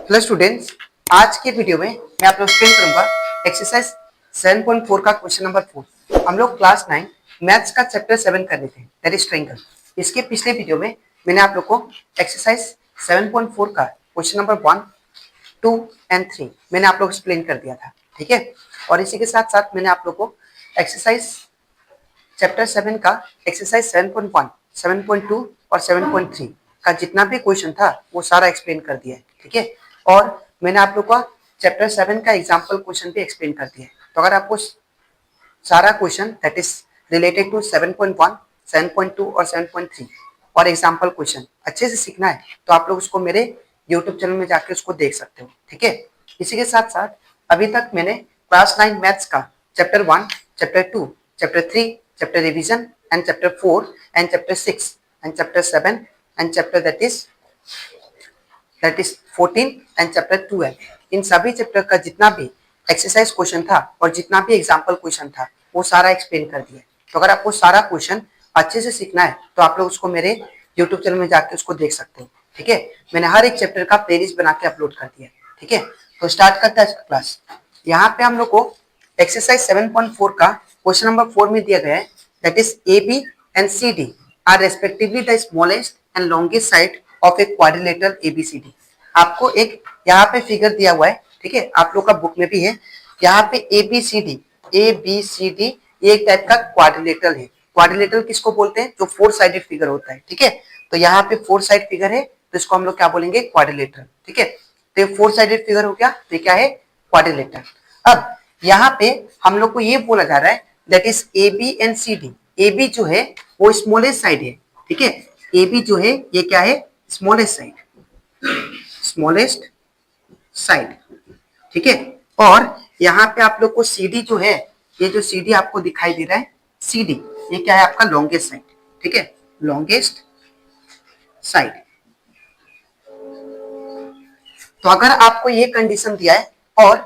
Hello students, आज के video में मैं आप लोग एक्सप्लेन करूंगा एक्सरसाइज 7.4 का क्वेश्चन नंबर 4। हम लोग क्लास 9 मैथ्स का चैप्टर 7 कर रहे थे, दैट इज ट्रायंगल। इसके पिछले वीडियो में मैंने आप लोग को एक्सरसाइज 7.4 का क्वेश्चन नंबर 1, 2 एंड 3 मैंने आप लोग एक्सप्लेन कर दिया था, ठीक है। और इसी के साथ साथ मैंने आप लोग को एक्सरसाइज चैप्टर 7 का एक्सरसाइज 7.1, 7.2 और 7.3 का जितना भी क्वेश्चन था वो सारा एक्सप्लेन कर दिया है, ठीक है। और मैंने आप लोग का चैप्टर 7 का एग्जांपल क्वेश्चन भी एक्सप्लेन कर दिया है। तो अगर आपको सारा question that is related to 7.1, 7.2 और 7.3 और एग्जांपल क्वेश्चन अच्छे से सीखना है तो आप लोग उसको मेरे यूट्यूब चैनल में जाके उसको देख सकते हो, ठीक है। इसी के साथ साथ अभी तक मैंने क्लास 9 मैथ्स का chapter 1, chapter 2, chapter 3, chapter revision and chapter 4 and chapter 6 and chapter 7 and chapter that is 14 and chapter 12, इन सभी चैप्टर का जितना भी एक्सरसाइज क्वेश्चन था और जितना भी एग्जांपल क्वेश्चन था वो सारा एक्सप्लेन कर दिया। तो अगर आपको सारा क्वेश्चन अच्छे से सीखना है तो आप लोग उसको मेरे यूट्यूब चैनल में जाके उसको देख सकते हो, ठीक है। मैंने हर एक चैप्टर का प्लेलिस्ट बना के अपलोड कर दिया, ठीक है। तो स्टार्ट करता है क्लास। यहाँ पे हम लोग को एक्सरसाइज 7.4 का क्वेश्चन नंबर 4 में दिया गया है, that is A B and C D are respectively the smallest and longest side of a quadrilateral ABCD। आपको एक यहाँ पे फिगर दिया हुआ है, ठीक है, आप लोग का बुक में भी है। यहाँ पे ABCD ये एक टाइप का क्वाड्रिलेटरल है। क्वाड्रिलेटरल किसको बोलते हैं? जो 4 साइडेड फिगर होता है, ठीक है। तो यहाँ पे 4 साइड फिगर है तो इसको हम लोग क्या बोलेंगे? क्वाड्रिलेटरल, ठीक है। तो ये 4 साइडेड फिगर हो गया, तो क्या है? क्वाड्रिलेटरल। अब यहाँ पे हम लोग को ये बोला जा रहा है that is AB and CD। AB जो है वो स्मॉलेस्ट साइड है, ठीक है। AB जो है ये क्या है? स्मॉलेस्ट साइड, ठीक है। और यहाँ पे आप लोग को CD जो है, ये जो CD आपको दिखाई दे रहा है CD, ये क्या है? आपका लॉन्गेस्ट साइड, ठीक है, लॉन्गेस्ट साइड। तो अगर आपको ये कंडीशन दिया है और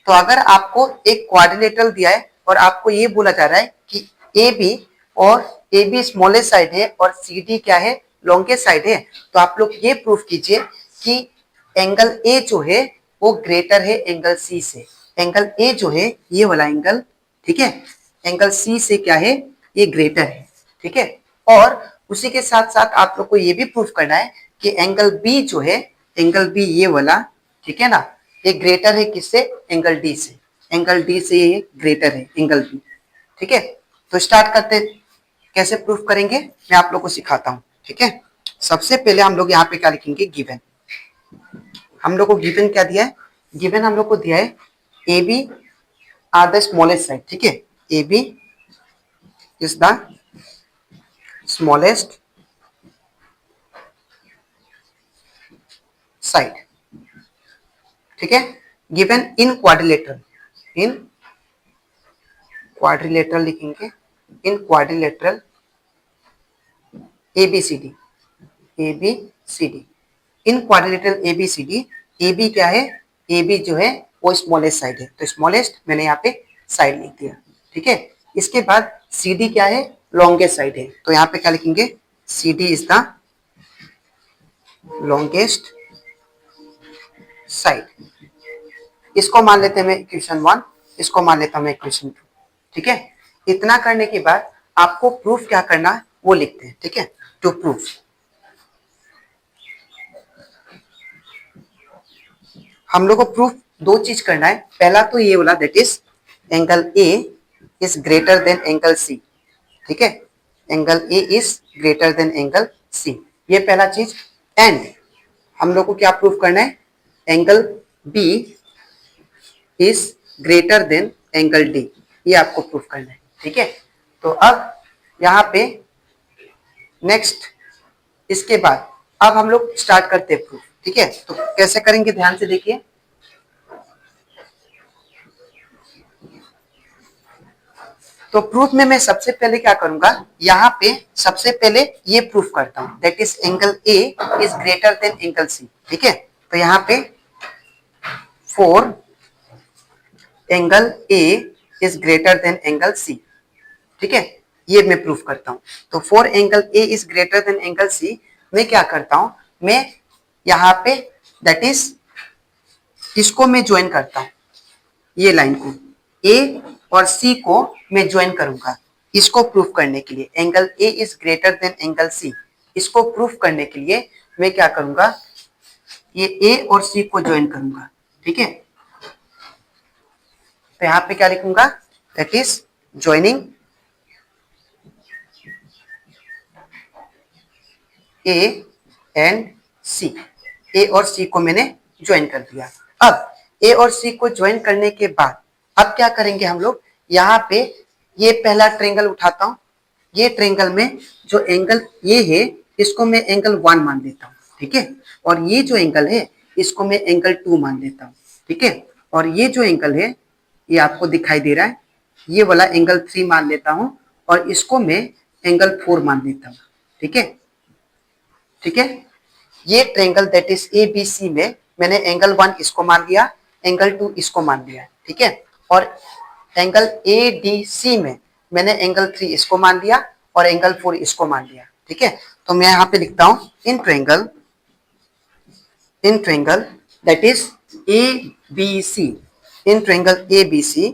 तो अगर आपको एक क्वाड्रिलेटरल दिया है और आपको ये बोला जा रहा है कि AB स्मॉलेस्ट साइड है और CD क्या है? लॉन्गेस्ट साइड है, तो आप लोग ये प्रूफ कीजिए कि एंगल A जो है वो ग्रेटर है एंगल C से। एंगल A जो है ये वाला एंगल, ठीक है, एंगल C से क्या है? ये ग्रेटर है, ठीक है। और उसी के साथ साथ आप लोग को ये भी प्रूफ करना है कि एंगल B जो है, एंगल B ये वाला, ठीक है ना, ये ग्रेटर है किससे? एंगल D से। एंगल D से ये ग्रेटर है एंगल B, ठीक है। तो स्टार्ट करते, कैसे प्रूफ करेंगे मैं आप लोग को सिखाता हूं, ठीक है। सबसे पहले हम लोग यहाँ पे क्या लिखेंगे? गिवन। हम लोग को गिवन क्या दिया है? गिवन हम लोग को दिया है AB are the smallest side, ठीक है। AB is the smallest side, ठीक है, given in quadrilateral. In quadrilateral लिखेंगे, in quadrilateral ABCD। In quadrilateral ABCD, AB क्या है? AB जो है वो स्मॉलेस्ट साइड है, तो स्मॉलेस्ट मैंने यहाँ पे साइड लिख दिया, ठीक है। इसके बाद CD क्या है? लॉन्गेस्ट साइड है, तो यहाँ पे क्या लिखेंगे? CD is the longest side. इसको मान लेते हैं मैं इक्वेशन 1, इसको मान लेता हूं मैं इक्वेशन 2, ठीक है। इतना करने के बाद आपको प्रूफ क्या करना है वो लिखते हैं, ठीक है। टू प्रूफ, हम लोग को प्रूफ 2 चीज करना है। पहला तो ये वाला that is angle A is greater than angle C, ठीक है। Angle A is greater than angle C, ये पहला चीज। एंड हम लोग को क्या प्रूफ करना है? Angle B is greater than angle D, ये आपको प्रूफ करना है, ठीक है। तो अब यहाँ पे नेक्स्ट, इसके बाद अब हम लोग स्टार्ट करते हैं प्रूफ, ठीक है। तो कैसे करेंगे ध्यान से देखिए। तो प्रूफ में मैं सबसे पहले क्या करूंगा? यहाँ पे सबसे पहले ये प्रूफ करता हूं that is angle A is greater than angle C, ठीक है। तो यहाँ पे 4 angle A is greater than angle C, ठीक है, ये मैं प्रूफ करता हूं। तो 4 angle A is greater than angle C, मैं क्या करता हूं? मैं यहाँ पे दैट इज इसको मैं ज्वाइन करता हूं, ये लाइन को ए और सी को मैं ज्वाइन करूंगा इसको प्रूफ करने के लिए, angle A is greater than angle C, इसको प्रूफ करने के लिए मैं क्या करूंगा, ये ए और सी को ज्वाइन करूंगा। ठीक है, तो यहां पे क्या लिखूंगा, that is joining A and C, A और सी को मैंने ज्वाइन कर दिया। अब ए और सी को ज्वाइन करने के बाद अब क्या करेंगे हम लोग, यहाँ पे ये पहला ट्रायंगल उठाता हूं, ये ट्रायंगल में जो एंगल ये है इसको मैं एंगल 1 मान लेता हूँ। ठीक है, और ये जो एंगल है इसको मैं एंगल 2 मान लेता हूँ। ठीक है, और ये जो एंगल है ये आपको दिखाई दे रहा है, ये वाला एंगल 3 मान लेता हूँ और इसको मैं एंगल 4 मान लेता हूँ। ठीक है, ठीक है, ये triangle that is A B C में मैंने एंगल 1 इसको मान लिया, एंगल 2 इसको मान लिया। ठीक है, और एंगल ए डी सी में मैंने एंगल 3 इसको मान लिया और एंगल 4 इसको मान लिया। ठीक है, तो मैं यहाँ पे लिखता हूं in triangle that is A B C, in triangle A B C,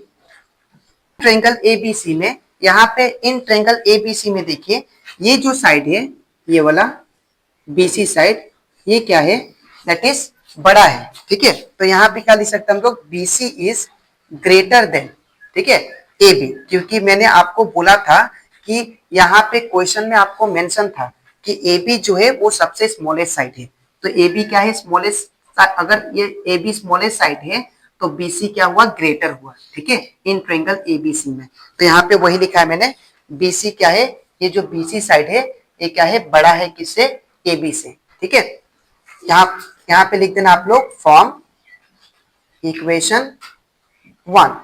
triangle A B C में यहाँ पे इन ट्रायंगल ए बी सी में देखिए ये जो साइड है ये वाला बीसी साइड, ये क्या है, दैट इज बड़ा है। ठीक है, तो यहाँ पे क्या लिख सकते हैं हम लोग, बीसी इज ग्रेटर देन, ठीक है, ए बी, क्योंकि मैंने आपको बोला था कि यहाँ पे क्वेश्चन में आपको मेंशन था कि ए बी जो है वो सबसे स्मॉलेस्ट साइड है, तो ए बी क्या है, स्मॉलेस्ट, अगर ये ए बी स्मॉलेस्ट साइड है तो बीसी क्या हुआ, ग्रेटर हुआ। ठीक है, इन ट्रायंगल एबीसी में, तो यहाँ पे वही लिखा है मैंने, बीसी क्या है, ये जो बीसी साइड है ये क्या है, बड़ा है किससे, ए बी से। ठीक है, यहाँ पे लिख देना आप लोग फ्रॉम इक्वेशन 1,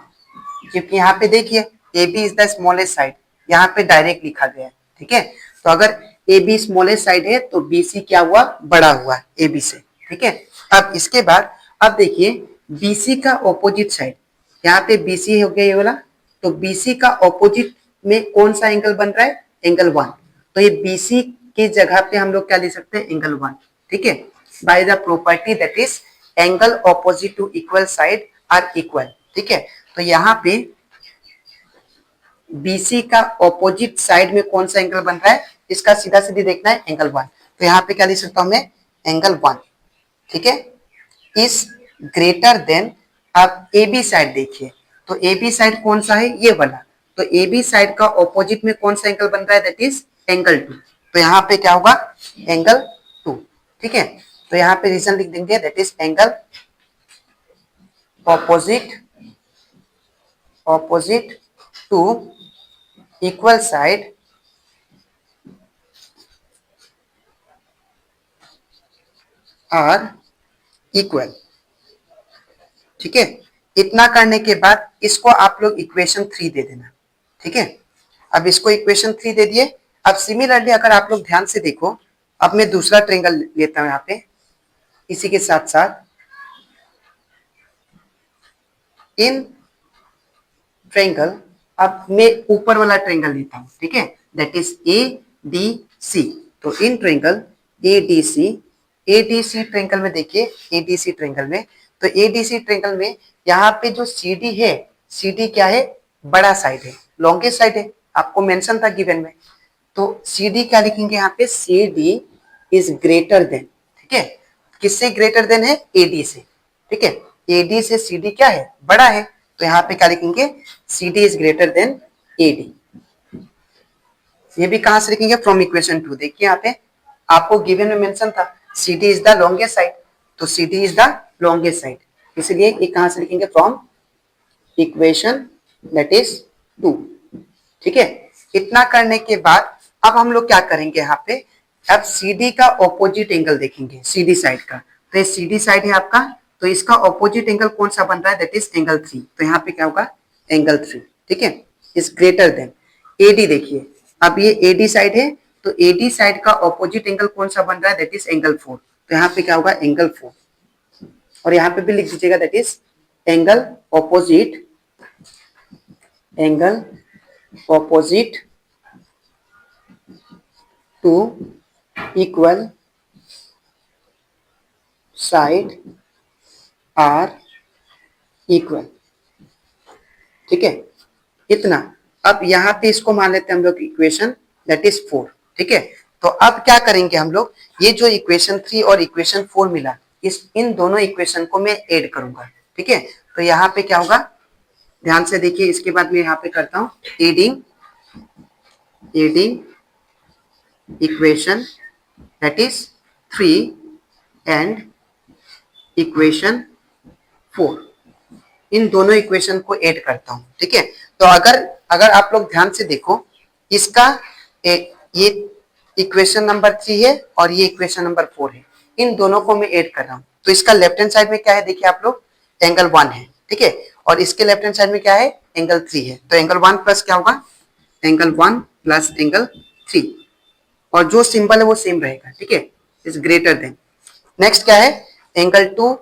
क्योंकि यहाँ पे देखिए A B is the smallest side, यहाँ पे डायरेक्ट लिखा गया है। ठीक है, तो अगर ए बी स्मॉलेस्ट साइड है तो बी सी क्या हुआ, बड़ा हुआ ए बी से। ठीक है, अब इसके बाद अब देखिए बी सी का ऑपोजिट साइड, यहाँ पे बी सी हो गया ये वाला, तो बी सी का ऑपोजिट में कौन सा एंगल बन रहा है, एंगल 1, तो ये बी सी की जगह पे हम लोग क्या लिख सकते हैं, एंगल 1। ठीक है, by the property that is angle opposite to equal side are equal. ठीक है, तो यहाँ पे बीसी का ऑपोजिट साइड में कौन सा एंगल बन रहा है, इसका सीधा सीधी देखना है, एंगल 1, तो यहाँ पे क्या लिख सकता हूं मैं, एंगल 1। ठीक है, इज ग्रेटर देन, आप ए बी साइड देखिए, तो ए बी साइड कौन सा है, ये वाला, तो ए बी साइड का ऑपोजिट में कौन सा एंगल बन रहा है, दैट इज एंगल 2, तो यहाँ पे क्या होगा, एंगल 2। ठीक है, तो यहाँ पे रीजन लिख देंगे, that is angle opposite to equal side are equal. ठीक है, इतना करने के बाद इसको आप लोग इक्वेशन 3 दे देना। ठीक है, अब इसको इक्वेशन 3 दे दिए। अब सिमिलरली अगर आप लोग ध्यान से देखो, अब मैं दूसरा ट्रायंगल लेता हूं यहाँ पे, इसी के साथ साथ इन ट्रायंगल, अब मैं ऊपर वाला ट्रायंगल लेता हूं। ठीक है, that is A D C, तो in triangle A D C triangle में देखिए, ए डी सी ट्रायंगल में, तो ए डी सी ट्रायंगल में यहाँ पे जो सी डी है, सी डी क्या है, बड़ा साइड है, लॉन्गेस्ट साइड है, आपको मेंशन था गिवन में, तो सी डी क्या लिखेंगे यहाँ पे, C D is greater than. ठीक है, किससे ग्रेटर देन है, ए डी से। ठीक है, ए डी से सी डी क्या है, बड़ा है, तो यहाँ पे क्या लिखेंगे, C D is greater than A D. ये भी कहां से लिखेंगे, फ्रॉम इक्वेशन 2, देखिए यहाँ पे आपको गिवन में मेंशन था C D is the longest side, तो C D is the longest side, इसलिए ये कहां से लिखेंगे, फ्रॉम इक्वेशन दैट इज 2। ठीक है, इतना करने के बाद अब हम लोग क्या करेंगे, यहाँ पे अब सी डी का ऑपोजिट एंगल देखेंगे, सी डी साइड का, तो ये सी डी साइड है आपका, तो इसका ऑपोजिट एंगल कौन सा बन रहा है, दैट इज एंगल 3, तो यहाँ पे क्या होगा, एंगल 3। ठीक है, इज ग्रेटर देन एडी, देखिए अब ये एडी साइड है, तो एडी साइड का ऑपोजिट एंगल कौन सा बन रहा है, दैट इज एंगल 4, तो यहाँ पे क्या होगा, एंगल 4, और यहाँ पे भी लिख दीजिएगा, that is angle opposite to equal side are equal, ठीक है, इतना। अब यहाँ पे इसको मान लेते हैं हम लोग इक्वेशन दैट इज 4, ठीक है। तो अब क्या करेंगे हम लोग, ये जो इक्वेशन 3 और इक्वेशन 4 मिला, इन दोनों इक्वेशन को मैं ऐड करूंगा, ठीक है। तो यहाँ पे क्या होगा, ध्यान से देखिए, इसके बाद मैं यहाँ पे करता हूँ adding equation that is 3 and equation 4, इन दोनों इक्वेशन को ऐड करता हूं, ठीक है। तो अगर अगर आप लोग ध्यान से देखो, इसका ये इक्वेशन नंबर 3 है और ये इक्वेशन नंबर 4 है, इन दोनों को मैं ऐड कर रहा हूं। तो इसका लेफ्ट हैंड साइड में क्या है, देखिए आप लोग, एंगल 1 है, ठीक है, और इसके लेफ्ट हैंड साइड में क्या है, एंगल 3 है। तो एंगल 1 प्लस क्या होगा, एंगल 1 प्लस एंगल 3, और जो सिंबल है वो सेम रहेगा, ठीक है, इज ग्रेटर देन। नेक्स्ट क्या है, angle 2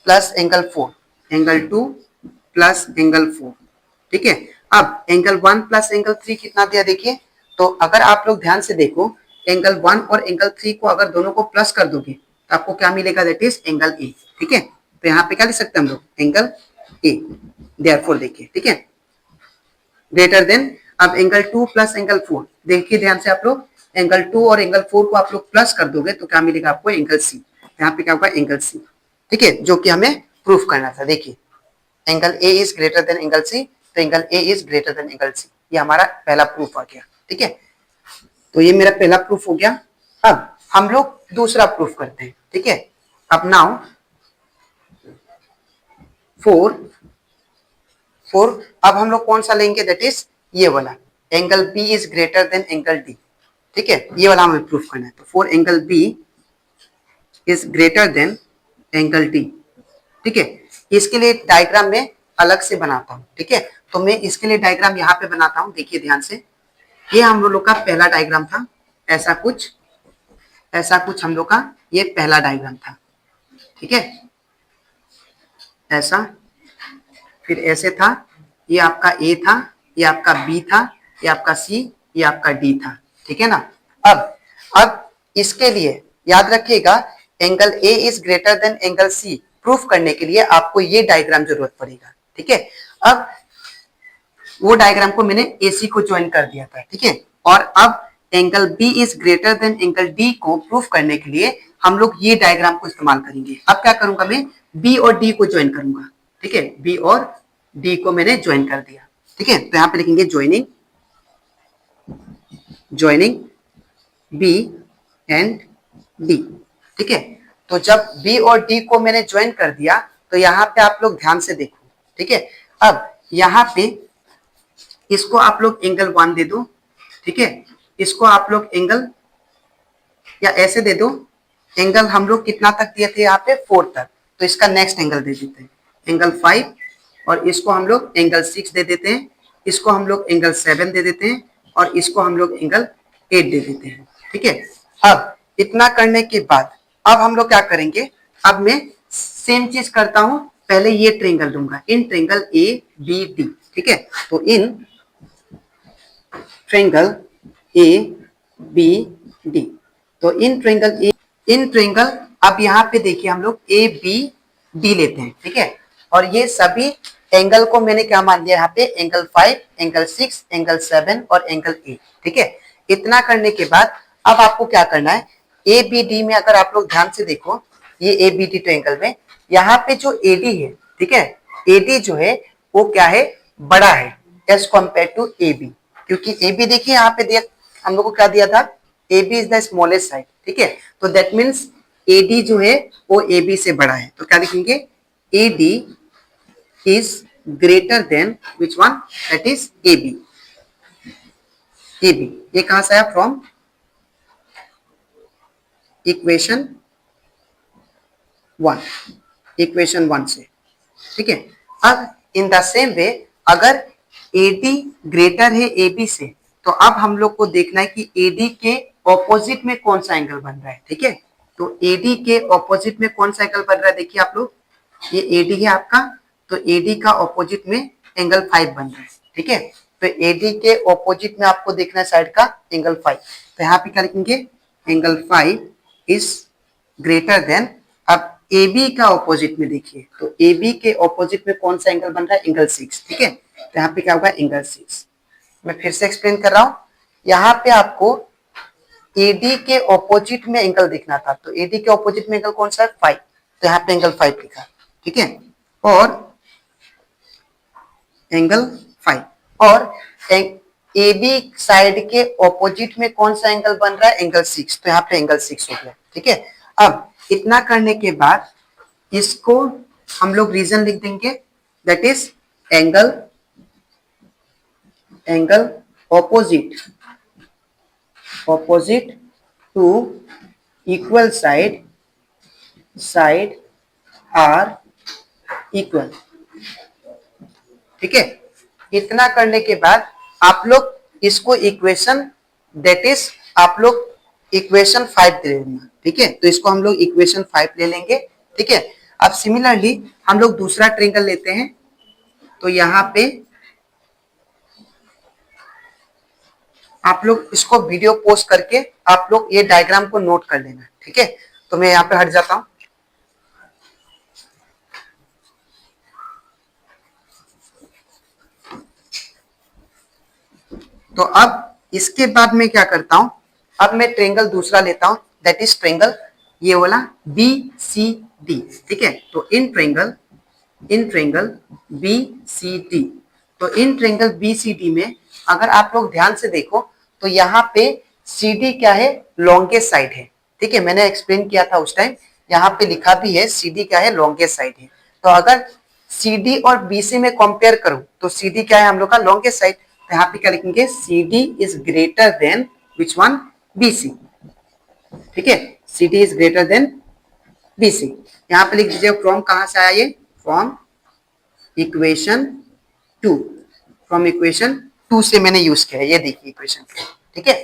plus angle 4, angle 2 plus angle 4, ठीक है। अब एंगल 1 प्लस एंगल 3 कितना दिया, देखिए। तो अगर आप लोग ध्यान से देखो, एंगल 1 और एंगल 3 को अगर दोनों को प्लस कर दोगे तो आपको क्या मिलेगा, दैट इज एंगल ए, ठीक है। तो यहाँ पे क्या लिख सकते हैं हम लोग, एंगल ए, देयरफॉर, देखिए, ठीक है, ग्रेटर देन। अब एंगल 2 प्लस एंगल 4, देखिए ध्यान से आप लोग, एंगल 2 और एंगल 4 को आप लोग प्लस कर दोगे तो क्या मिलेगा आपको, एंगल सी। यहाँ पे क्या होगा, एंगल सी, ठीक है, जो कि हमें प्रूफ करना था। देखिए angle A is greater than angle C, तो angle A is greater than angle C, ये हमारा पहला प्रूफ आ गया, ठीक है। तो ये मेरा पहला प्रूफ हो गया। अब हम लोग दूसरा प्रूफ करते हैं, ठीक है। अब नाउ 4 अब हम लोग कौन सा लेंगे, दैट इज ये वाला, angle B is greater than angle D, ठीक है, ये वाला हमें प्रूफ करना है। तो 4 angle B is greater than angle D, ठीक है। इसके लिए डायग्राम में अलग से बनाता हूं, ठीक है। तो मैं इसके लिए डायग्राम यहाँ पे बनाता हूं, देखिए ध्यान से, ये हम लोग का पहला डायग्राम था, ऐसा कुछ हम लोग का ये पहला डायग्राम था, ठीक है, ऐसा, फिर ऐसे था, ये आपका ए था, ये आपका बी था, ये आपका सी, ये आपका डी था, ठीक है ना। अब इसके लिए याद रखिएगा, angle A is greater than angle C proof करने के लिए आपको ये डायग्राम जरूरत पड़ेगा, ठीक है। अब वो डायग्राम को मैंने AC को ज्वाइन कर दिया था, ठीक है। और अब angle B is greater than angle D को प्रूफ करने के लिए हम लोग ये डायग्राम को इस्तेमाल करेंगे। अब क्या करूंगा, मैं B और D को ज्वाइन करूंगा, ठीक है, B और D को मैंने ज्वाइन कर दिया, ठीक है। तो यहाँ पे लिखेंगे ज्वाइनिंग B एंड D, ठीक है। तो जब B और D को मैंने ज्वाइन कर दिया तो यहाँ पे आप लोग ध्यान से देखो, ठीक है। अब यहाँ पे इसको आप लोग एंगल 1 दे दो, ठीक है, इसको आप लोग एंगल, या ऐसे दे दो, एंगल हम लोग कितना तक दिए थे यहाँ पे, 4 तक, तो इसका नेक्स्ट एंगल दे देते हैं एंगल 5, और इसको हम लोग एंगल 6 दे देते हैं, इसको हम लोग एंगल 7 दे देते हैं, और इसको हम लोग एंगल 8 दे देते हैं, ठीक है। अब इतना करने के बाद अब हम लोग क्या करेंगे, अब मैं सेम चीज करता हूं, पहले ये ट्रेंगल लूंगा, in triangle A B D, ठीक है। तो in triangle A B D, तो इन ट्रेंगल अब यहाँ पे देखिए हम लोग ए बी डी लेते हैं, ठीक है। और ये सभी एंगल को मैंने क्या मान लिया यहाँ पे, एंगल 5, एंगल 6, एंगल 7 और एंगल 8, ठीक है। इतना करने के बाद अब आपको क्या करना है, ए बी डी में अगर आप लोग ध्यान से देखो, ये ए बी डी ट्रायंगल में यहाँ पे जो एडी है, ठीक है, एडी जो है वो क्या है, बड़ा है as compare to A B, क्योंकि ए बी देखिए यहाँ पे दिया हम लोग को क्या दिया था, A B is the smallest side, ठीक है। तो दैट मीन्स ए डी जो है वो ए बी से बड़ा है, तो क्या लिखेंगे, A D is greater than which one, that is A B. A B ये कहां से आया, फ्रॉम इक्वेशन 1 से, ठीक है। अब इन द सेम वे अगर AD ग्रेटर है AB से, तो अब हम लोग को देखना है कि AD के ऑपोजिट में कौन सा एंगल बन रहा है, ठीक है। तो AD के ऑपोजिट में कौन सा एंगल बन रहा है, देखिए आप लोग, ये AD है आपका, तो AD का ऑपोजिट में एंगल 5 बन रहा है, ठीक है। तो AD के ऑपोजिट में आपको देखना है साइड का एंगल 5, तो यहाँ पे क्या लिखेंगे, एंगल 5 इज ग्रेटर देन, अब ए बी का ऑपोजिट में देखिए, तो ए बी के ऑपोजिट में कौन सा एंगल बन रहा है, एंगल 6, ठीक है। तो यहाँ पे क्या होगा, एंगल 6। मैं फिर से एक्सप्लेन कर रहा हूं, यहाँ पे आपको एडी के ऑपोजिट में एंगल देखना था, तो एडी के ऑपोजिट में एंगल कौन सा है, 5, तो यहाँ पे एंगल 5 लिखा, ठीक है। और एंगल 5 और ए बी साइड के ऑपोजिट में कौन सा एंगल बन रहा है, एंगल 6, तो यहाँ पे एंगल 6 हो गया, ठीक है। अब इतना करने के बाद इसको हम लोग रीजन लिख देंगे, that is angle opposite to equal side are equal, ठीक है। इतना करने के बाद आप लोग इसको इक्वेशन, दैट इज आप लोग इक्वेशन 5 ले लेना, ठीक है। तो इसको हम लोग इक्वेशन 5 ले लेंगे, ठीक है। अब सिमिलरली हम लोग दूसरा ट्रायंगल लेते हैं, तो यहां पे आप लोग इसको वीडियो पोस्ट करके आप लोग ये डायग्राम को नोट कर लेना, ठीक है। तो मैं यहाँ पे हट जाता हूं। तो अब इसके बाद मैं क्या करता हूं, अब मैं ट्रायंगल दूसरा लेता हूं, दैट इज ट्रायंगल ये वाला बी सी डी, ठीक है। तो in triangle B C D, तो in triangle B C D में अगर आप लोग ध्यान से देखो तो यहाँ पे सी डी क्या है, लॉन्गेस्ट साइड है, ठीक है। मैंने एक्सप्लेन किया था उस टाइम, यहाँ पे लिखा भी है सी डी क्या है, लॉन्गेस्ट साइड है। तो अगर सी डी और बी सी में कंपेयर करूं तो सी डी क्या है हम लोग का, लॉन्गेस्ट साइड। तो यहाँ पे क्या लिखेंगे, C D is greater than which one, B C, ठीक है। C D is greater than B C. यहाँ पे लिख दीजिए फ्रॉम कहां से आया ये, फ्रॉम इक्वेशन 2, फ्रॉम इक्वेशन 2 से मैंने यूज किया है, ये देखिए इक्वेशन 2, ठीक है।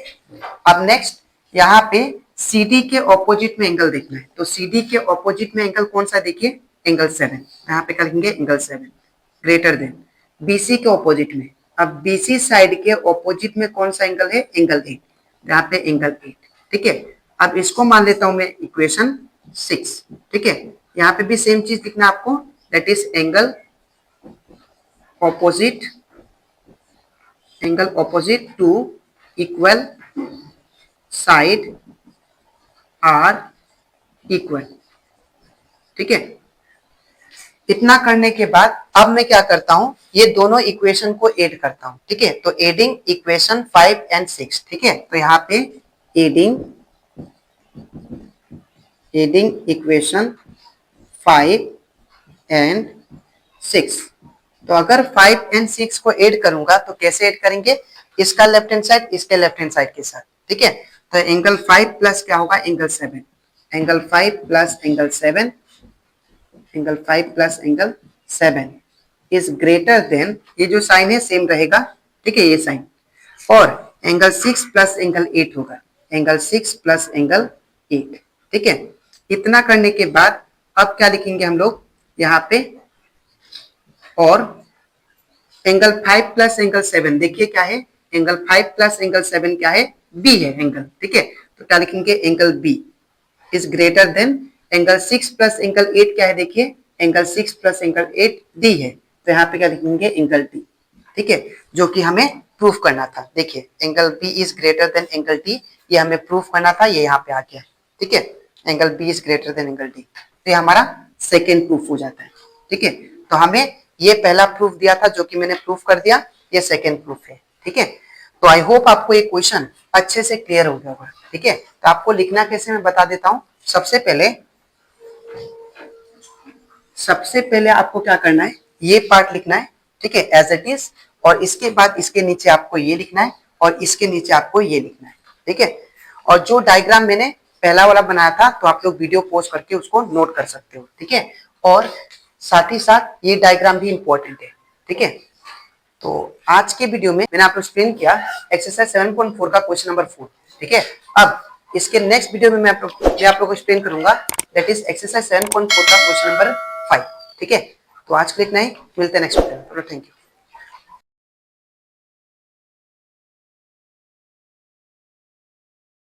अब नेक्स्ट यहाँ पे सी डी के ऑपोजिट में एंगल देखना है, तो सी डी के ऑपोजिट में एंगल कौन सा, देखिए एंगल 7, यहाँ पे क्या लिखेंगे, एंगल 7 ग्रेटर देन बीसी के ऑपोजिट में। अब बीसी साइड के ऑपोजिट में कौन सा एंगल है, एंगल 8, यहाँ पे एंगल 8, ठीक है। अब इसको मान लेता हूं मैं इक्वेशन 6, ठीक है। यहाँ पे भी सेम चीज लिखना आपको, that is angle opposite to equal side are equal, ठीक है। इतना करने के बाद अब मैं क्या करता हूं, ये दोनों इक्वेशन को ऐड करता हूं, ठीक है। तो एडिंग इक्वेशन 5 एंड 6, ठीक है। तो यहाँ पे एडिंग इक्वेशन 5 एंड 6, तो अगर 5 एंड 6 को ऐड करूंगा तो कैसे ऐड करेंगे, इसका लेफ्ट हैंड साइड इसके लेफ्ट हैंड साइड के साथ, ठीक है। तो एंगल 5 प्लस क्या होगा, angle 7, angle 5 plus angle 7, angle 5 plus angle 7 is greater then, ये जो साइन है सेम रहेगा, ठीक है, ये साइन, और एंगल 6 प्लस एंगल 8 होगा, एंगल 6 प्लस एंगल 8, ठीक है। इतना करने के बाद अब क्या लिखेंगे हम लोग यहाँ पे, और एंगल 5 प्लस एंगल 7, देखिए क्या है, एंगल 5 प्लस एंगल 7 क्या है, बी है एंगल, ठीक है। तो क्या लिखेंगे, angle B is greater than angle 6 plus angle 8 क्या है, देखिए एंगल 6 प्लस एंगल 8 डी है, तो यहाँ पे क्या लिखेंगे, एंगल डी, ठीक है, जो कि हमें प्रूफ करना था। देखिए angle B is greater than angle D, ये हमें प्रूफ करना था, ये यहाँ पे आ गया, ठीक है। Angle B is greater than angle D, तो ये हमारा सेकेंड प्रूफ हो जाता है, ठीक है। तो हमें ये पहला प्रूफ दिया था जो कि मैंने प्रूफ कर दिया, ये सेकेंड प्रूफ है, ठीक है। तो आई होप आपको ये क्वेश्चन अच्छे से क्लियर हो गया होगा, ठीक है। तो आपको लिखना कैसे मैं बता देता हूं। सबसे पहले आपको क्या करना है, ये पार्ट लिखना है, ठीक है, एज इट इज, और इसके बाद इसके नीचे आपको ये लिखना है और इसके नीचे आपको ये लिखना है, ठीक है। और जो डायग्राम मैंने पहला वाला बनाया था तो आप लोग वीडियो पोस्ट करके उसको नोट कर सकते हो, ठीक है। और साथ ही साथ ये डायग्राम भी इंपॉर्टेंट है, ठीक है। तो आज के वीडियो में मैंने आपको एक्सप्लेन किया एक्सरसाइज 7.4 का क्वेश्चन नंबर 4, ठीक है। अब इसके नेक्स्ट वीडियो में मैं आप लोग को एक्सप्लेन करूंगा, दैट इज एक्सरसाइज 7.4 का क्वेश्चन नंबर 5, ठीक है। तो आज के लिए इतना ही, मिलते हैं नेक्स्ट वीडियो में, थैंक यू।